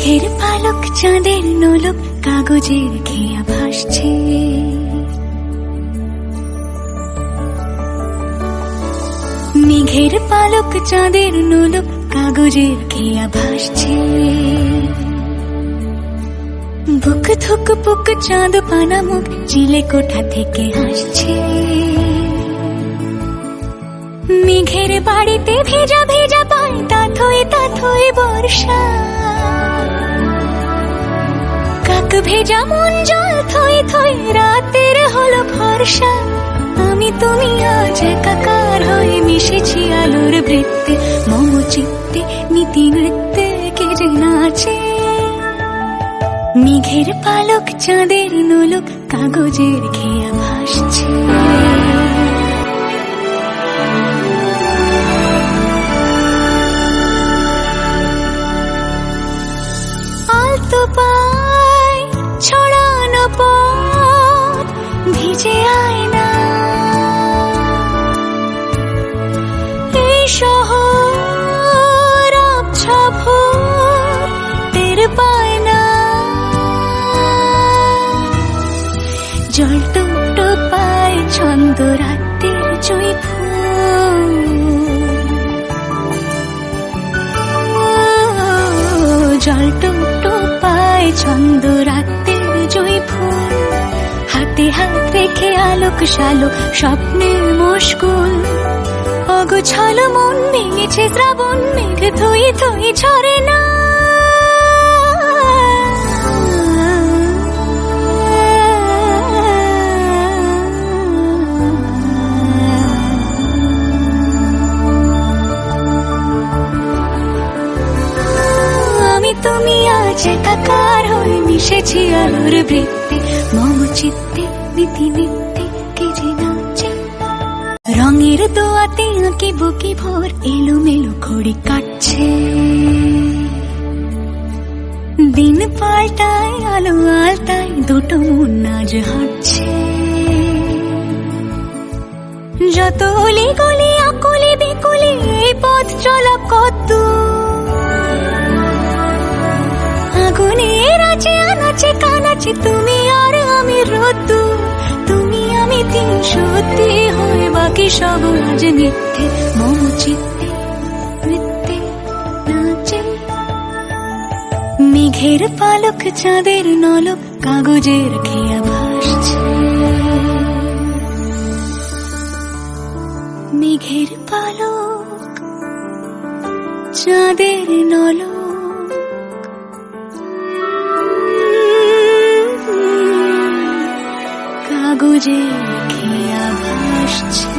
মেঘের পালক চাঁদের নোলক কাগজের খেয়া ভাসছে। মেঘের পালক চাঁদের নোলক কাগজের খেয়া ভাসছে। বুক থুক পুক চাঁদ পানা মুখ চিলে কোঠা থেকে হাসছে। মেঘের বাড়িতে ভেজা ভেজা পায় তাথই বর্ষা। কাক ভেজা মন জল থই থই রাতের হলো ফর্সা। আমি তুমি আজ একাকার হয়ে মিশেছি আলোর বৃত্তে। মম চিত্তে নীতি নৃত্যে কে যে নাচে। মেঘের পালক চাঁদের নোলক কাগজের খেয়া ভাসছে। আলতো পায় ছড়ানো পথ ভিজে আয়না। এই শহর আবছা ভোর টের পায় না। জল টুকটো পায় ছন্দ রাতের জুঁই ফুল। জল টুকটো পায় ছন্দ রাতের জুঁই ফুল। হাতে হাত রেখে আলোক শালোক স্বপ্নের মশগুল। অগোছালো মন ভেঙেছে শ্রাবণ মেঘ থই থই ঝরে না। তুমি আজ একাকার হয়ে মিশেছি আলোর বৃত্তে। মম চিত্তে নীতি নিত্যে কে যে নাচে। রঙের দোয়াতে আঁকি বুকি ভোর এলোমেলো ঘড়ি কাটছে। দিন পাল্টায় আলো আলতায় দুটো মন আজ হাঁটছে। যত অলি গলি আকুলি বিকুলি এই পথ চলা কত। আগুনের আছে আনাচে কানাচে তুমি আর আমি রোদ্দু। তুমি আমি তিন সত্যি হয়ে বাকি সব আজ মিথ্যে। মম চিত্তে নৃত্যে নাচে। মেঘের পালক চাঁদের নলক কাগজের খেয়া ভাসছে। মেঘের পালক চাঁদের নলক কাগজের খেয়া ভাসছে।